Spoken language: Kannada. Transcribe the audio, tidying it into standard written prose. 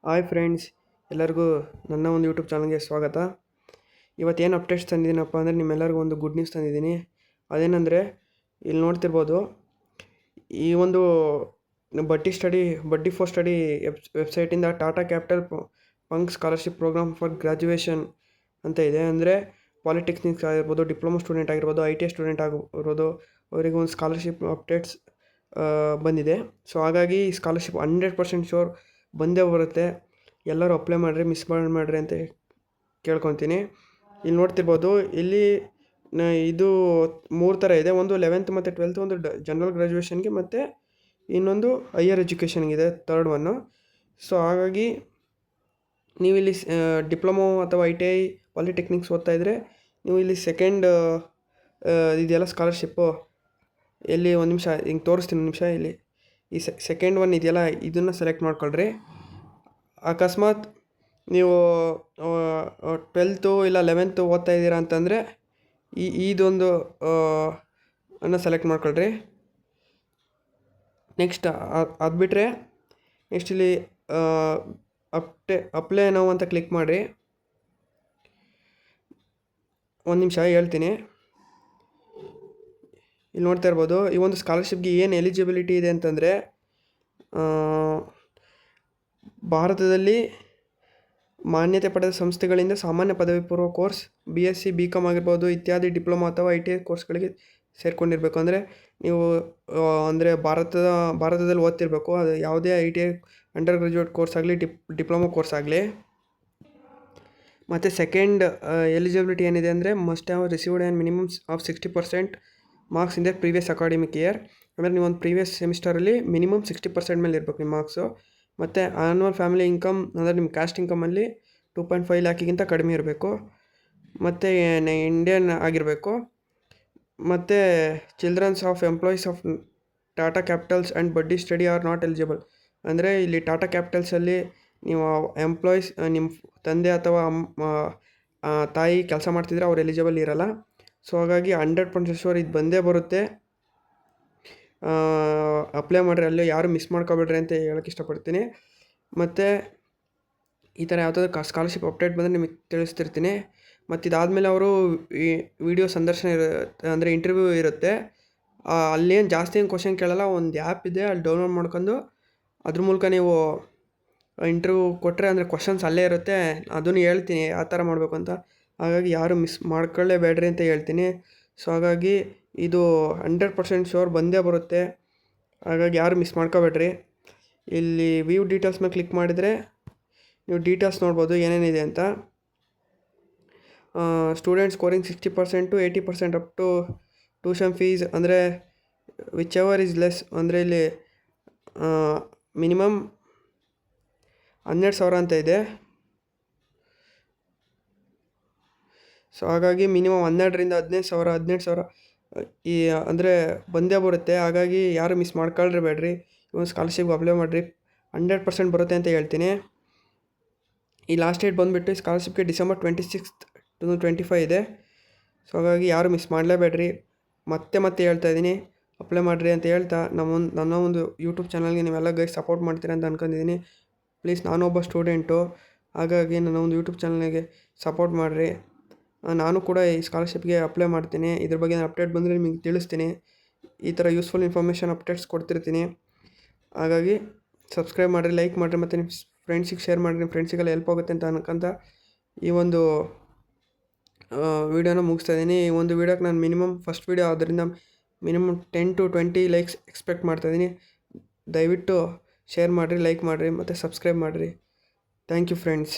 ಹಾಯ್ ಫ್ರೆಂಡ್ಸ್, ಎಲ್ಲರಿಗೂ ನನ್ನ ಒಂದು ಯೂಟ್ಯೂಬ್ ಚಾನಲ್ಗೆ ಸ್ವಾಗತ. ಇವತ್ತೇನು ಅಪ್ಡೇಟ್ಸ್ ತಂದಿದ್ದೀನಪ್ಪ ಅಂದರೆ ನಿಮ್ಮೆಲ್ಲರಿಗೂ ಒಂದು ಗುಡ್ ನ್ಯೂಸ್ ತಂದಿದ್ದೀನಿ. ಅದೇನೆಂದರೆ ಇಲ್ಲಿ ನೋಡ್ತಿರ್ಬೋದು, ಈ ಒಂದು ಬಡ್ಡಿ ಫಾರ್ ಸ್ಟಡಿ ವೆಬ್ಸೈಟಿಂದ Tata capital Pankh scholarship program for graduation ಅಂತ ಇದೆ. ಅಂದರೆ ಪಾಲಿಟೆಕ್ನಿಕ್ಸ್ ಆಗಿರ್ಬೋದು, ಡಿಪ್ಲೊಮಾ ಸ್ಟೂಡೆಂಟ್ ಆಗಿರ್ಬೋದು, ITI ಸ್ಟೂಡೆಂಟ್ ಆಗಿರ್ಬೋದು, ಅವರಿಗೆ ಒಂದು ಸ್ಕಾಲರ್ಶಿಪ್ ಅಪ್ಡೇಟ್ಸ್ ಬಂದಿದೆ. ಸೊ ಹಾಗಾಗಿ ಈ ಸ್ಕಾಲರ್ಶಿಪ್ 100% ಶೋರ್ ಬಂದೇ ಬರುತ್ತೆ. ಎಲ್ಲರೂ ಅಪ್ಲೈ ಮಾಡಿರಿ, ಮಿಸ್ ಮಾಡಿರಿ ಅಂತ ಕೇಳ್ಕೊತೀನಿ. ಇಲ್ಲಿ ನೋಡ್ತಿರ್ಬೋದು, ಇಲ್ಲಿ ಇದು 3 ಥರ ಇದೆ. ಒಂದು 11th ಮತ್ತು 12th, ಒಂದು ಜನರಲ್ ಗ್ರ್ಯಾಜುಯೇಷನ್ಗೆ, ಮತ್ತು ಇನ್ನೊಂದು ಹೈಯರ್ ಎಜುಕೇಷನ್ಗಿದೆ, ಥರ್ಡ್ ಒನ್ನು. ಸೊ ಹಾಗಾಗಿ ನೀವು ಇಲ್ಲಿ ಡಿಪ್ಲೊಮೊ ಅಥವಾ ITI ಪಾಲಿಟೆಕ್ನಿಕ್ಸ್ ಓದ್ತಾಯಿದ್ರೆ ನೀವು ಇಲ್ಲಿ ಸೆಕೆಂಡ್ ಇದೆಲ್ಲ ಸ್ಕಾಲರ್ಶಿಪ್ಪು ಎಲ್ಲಿ ಒಂದು ನಿಮಿಷ ಹಿಂಗೆ ತೋರಿಸ್ತೀನಿ, ಒಂದು ನಿಮಿಷ. ಇಲ್ಲಿ ಈ ಸೆಕೆಂಡ್ ಒನ್ ಇದೆಯಲ್ಲ, ಇದನ್ನು ಸೆಲೆಕ್ಟ್ ಮಾಡ್ಕೊಳ್ರಿ. ಅಕಸ್ಮಾತ್ ನೀವು 12th ಇಲ್ಲ 11th ಓದ್ತಾ ಇದ್ದೀರಾ ಅಂತಂದರೆ ಇದೊಂದು ಅನ್ನು ಸೆಲೆಕ್ಟ್ ಮಾಡ್ಕೊಳ್ರಿ. ನೆಕ್ಸ್ಟ್ ಅದು ಬಿಟ್ಟರೆ ನೆಕ್ಸ್ಟ್ ಇಲ್ಲಿ ಅಪ್ಲೈ ನಾವು ಅಂತ ಕ್ಲಿಕ್ ಮಾಡಿರಿ. ಒಂದು ನಿಮಿಷ ಹೇಳ್ತೀನಿ. ಇಲ್ಲಿ ನೋಡ್ತಾ ಇರ್ಬೋದು, ಈ ಒಂದು ಸ್ಕಾಲರ್ಶಿಪ್ಗೆ ಏನು ಎಲಿಜಿಬಿಲಿಟಿ ಇದೆ ಅಂತಂದರೆ, ಭಾರತದಲ್ಲಿ ಮಾನ್ಯತೆ ಪಡೆದ ಸಂಸ್ಥೆಗಳಿಂದ ಸಾಮಾನ್ಯ ಪದವಿ ಪೂರ್ವ ಕೋರ್ಸ್ BSc BCom ಆಗಿರ್ಬೋದು ಇತ್ಯಾದಿ ಡಿಪ್ಲೊಮಾ ಅಥವಾ ITI ಕೋರ್ಸ್ಗಳಿಗೆ ಸೇರಿಕೊಂಡಿರಬೇಕು. ಅಂದರೆ ನೀವು ಅಂದರೆ ಭಾರತದಲ್ಲಿ ಓದ್ತಿರ್ಬೇಕು. ಅದು ಯಾವುದೇ ITI ಅಂಡರ್ ಗ್ರ್ಯಾಜುಯೇಟ್ ಕೋರ್ಸ್ ಆಗಲಿ, ಡಿಪ್ಲೊಮಾ ಕೋರ್ಸ್ ಆಗಲಿ. ಮತ್ತು ಸೆಕೆಂಡ್ ಎಲಿಜಿಬಿಲಿಟಿ ಏನಿದೆ ಅಂದರೆ, must have received and minimum of 60% marks in the previous academic year. ಅಂದರೆ ನೀವು ಒಂದು ಪ್ರೀವಿಯಸ್ ಸೆಮಿಸ್ಟರಲ್ಲಿ ಮಿನಿಮಮ್ 60% ಮೇಲೆ ಇರಬೇಕು ನಿಮ್ಮ ಮಾರ್ಕ್ಸು. ಮತ್ತು ಆ್ಯನ್ಯುವಲ್ ಫ್ಯಾಮಿಲಿ ಇನ್ಕಮ್ ಅಂದರೆ ನಿಮ್ಮ ಕ್ಯಾಸ್ಟ್ ಇನ್ಕಮಲ್ಲಿ 2.5 ಲ್ಯಾಕಿಗಿಂತ ಕಡಿಮೆ ಇರಬೇಕು. ಮತ್ತು ಇಂಡಿಯನ್ ಆಗಿರಬೇಕು. ಮತ್ತು children's of employees of Tata capitals and buddy study are not eligible. ಅಂದರೆ ಇಲ್ಲಿ ಟಾಟಾ ಕ್ಯಾಪಿಟಲ್ಸಲ್ಲಿ ನೀವು ಎಂಪ್ಲಾಯೀಸ್, ನಿಮ್ಮ ತಂದೆ ಅಥವಾ ತಾಯಿ ಕೆಲಸ ಮಾಡ್ತಿದ್ರೆ ಅವ್ರು ಎಲಿಜಿಬಲ್ ಇರೋಲ್ಲ. ಸೊ ಹಾಗಾಗಿ 100% ಶೋರ್ ಇದು ಬಂದೇ ಬರುತ್ತೆ. ಅಪ್ಲೈ ಮಾಡಿರಿ, ಅಲ್ಲೇ ಯಾರು ಮಿಸ್ ಮಾಡ್ಕೊಬೇಡ್ರಿ ಅಂತ ಹೇಳೋಕ್ಕೆ ಇಷ್ಟಪಡ್ತೀನಿ. ಮತ್ತು ಈ ಥರ ಯಾವುದಾದ್ರು ಸ್ಕಾಲರ್ಶಿಪ್ ಅಪ್ಡೇಟ್ ಬಂದರೆ ನಿಮಗೆ ತಿಳಿಸ್ತಿರ್ತೀನಿ. ಮತ್ತು ಇದಾದಮೇಲೆ ಅವರು ಈ ವಿಡಿಯೋ ಸಂದರ್ಶನ ಇರುತ್ತೆ, ಅಂದರೆ ಇಂಟರ್ವ್ಯೂ ಇರುತ್ತೆ. ಅಲ್ಲೇನು ಜಾಸ್ತಿ ಏನು ಕ್ವಶನ್ ಕೇಳಲ್ಲ. ಒಂದು ಆ್ಯಪ್ ಇದೆ, ಅಲ್ಲಿ ಡೌನ್ಲೋಡ್ ಮಾಡ್ಕೊಂಡು ಅದ್ರ ಮೂಲಕ ನೀವು ಇಂಟರ್ವ್ಯೂ ಕೊಟ್ಟರೆ, ಅಂದರೆ ಕ್ವಶನ್ಸ್ ಅಲ್ಲೇ ಇರುತ್ತೆ. ಅದನ್ನು ಹೇಳ್ತೀನಿ ಯಾವ ಥರ ಮಾಡಬೇಕು ಅಂತ. ಹಾಗಾಗಿ ಯಾರು ಮಿಸ್ ಮಾಡ್ಕೊಳ್ಳೇಬೇಡ್ರಿ ಅಂತ ಹೇಳ್ತೀನಿ. ಸೊ ಹಾಗಾಗಿ ಇದು 100% ಶೋರ್ ಬಂದೇ ಬರುತ್ತೆ. ಹಾಗಾಗಿ ಯಾರು ಮಿಸ್ ಮಾಡ್ಕೋಬೇಡ್ರಿ. ಇಲ್ಲಿ ವ್ಯೂ ಡೀಟೇಲ್ಸ್ ಮೇಲೆ ಕ್ಲಿಕ್ ಮಾಡಿದರೆ ನೀವು ಡೀಟೇಲ್ಸ್ ನೋಡ್ಬೋದು ಏನೇನಿದೆ ಅಂತ. Student scoring 60% to 80% up to tuition fees. ಅಂದರೆ ವಿಚ್ ಎವರ್ ಈಸ್ ಲೆಸ್. ಅಂದರೆ ಇಲ್ಲಿ ಮಿನಿಮಮ್ 12,000 ಅಂತ ಇದೆ. ಸೊ ಹಾಗಾಗಿ ಮಿನಿಮಮ್ 12ರಿಂದ 15,000 ಈ ಅಂದರೆ ಬಂದೇ ಬರುತ್ತೆ. ಹಾಗಾಗಿ ಯಾರು ಮಿಸ್ ಮಾಡ್ಕೊಳ್ಬೇಡ್ರಿ. ಇವನು ಸ್ಕಾಲರ್ಶಿಪ್ಗೆ ಅಪ್ಲೈ ಮಾಡಿರಿ, 100% ಬರುತ್ತೆ ಅಂತ ಹೇಳ್ತೀನಿ. ಈ ಲಾಸ್ಟ್ ಡೇಟ್ ಬಂದುಬಿಟ್ಟು ಸ್ಕಾಲರ್ಶಿಪ್ಗೆ December 26, 2025 ಇದೆ. ಸೊ ಹಾಗಾಗಿ ಯಾರು ಮಿಸ್ ಮಾಡಲೇಬೇಡ್ರಿ. ಮತ್ತೆ ಹೇಳ್ತಾ ಇದ್ದೀನಿ, ಅಪ್ಲೈ ಮಾಡಿರಿ ಅಂತ ಹೇಳ್ತಾ ನನ್ನ ಒಂದು ಯೂಟ್ಯೂಬ್ ಚಾನಲ್ಗೆ ನೀವೆಲ್ಲ ಗೈಸ್ ಸಪೋರ್ಟ್ ಮಾಡ್ತೀರಾ ಅಂತ ಅಂದ್ಕೊಂಡಿದ್ದೀನಿ. ಪ್ಲೀಸ್, ನಾನೊಬ್ಬ ಸ್ಟೂಡೆಂಟು, ಹಾಗಾಗಿ ನನ್ನ ಒಂದು ಯೂಟ್ಯೂಬ್ ಚಾನಲ್ಗೆ ಸಪೋರ್ಟ್ ಮಾಡಿರಿ. ನಾನು ಕೂಡ ಈ ಸ್ಕಾಲರ್ಶಿಪ್ಗೆ ಅಪ್ಲೈ ಮಾಡ್ತೀನಿ. ಇದ್ರ ಬಗ್ಗೆ ಅಪ್ಡೇಟ್ ಬಂದರೆ ನಿಮಗೆ ತಿಳಿಸ್ತೀನಿ. ಈ ಥರ ಯೂಸ್ಫುಲ್ ಇನ್ಫಾರ್ಮೇಷನ್ ಅಪ್ಡೇಟ್ಸ್ ಕೊಡ್ತಿರ್ತೀನಿ. ಹಾಗಾಗಿ ಸಬ್ಸ್ಕ್ರೈಬ್ ಮಾಡಿರಿ, ಲೈಕ್ ಮಾಡಿರಿ, ಮತ್ತು ನಿಮ್ಮ ಫ್ರೆಂಡ್ಸಿಗೆ ಶೇರ್ ಮಾಡಿರಿ. ನಿಮ್ಮ ಫ್ರೆಂಡ್ಸಿಗೆಲ್ಲ ಹೆಲ್ಪ್ ಆಗುತ್ತೆ ಅಂತ ಅನ್ಕೊಂತ ಈ ಒಂದು ವೀಡಿಯೋನ ಮುಗಿಸ್ತಾ ಇದ್ದೀನಿ. ಈ ಒಂದು ವೀಡಿಯೋಕ್ಕೆ ನಾನು ಮಿನಿಮಮ್ ಫಸ್ಟ್ ವೀಡಿಯೋ ಆದ್ದರಿಂದ ಮಿನಿಮಮ್ 10 to 20 ಲೈಕ್ಸ್ ಎಕ್ಸ್ಪೆಕ್ಟ್ ಮಾಡ್ತಾಯಿದ್ದೀನಿ. ದಯವಿಟ್ಟು ಶೇರ್ ಮಾಡಿರಿ, ಲೈಕ್ ಮಾಡಿರಿ, ಮತ್ತು ಸಬ್ಸ್ಕ್ರೈಬ್ ಮಾಡಿರಿ. Thank you friends.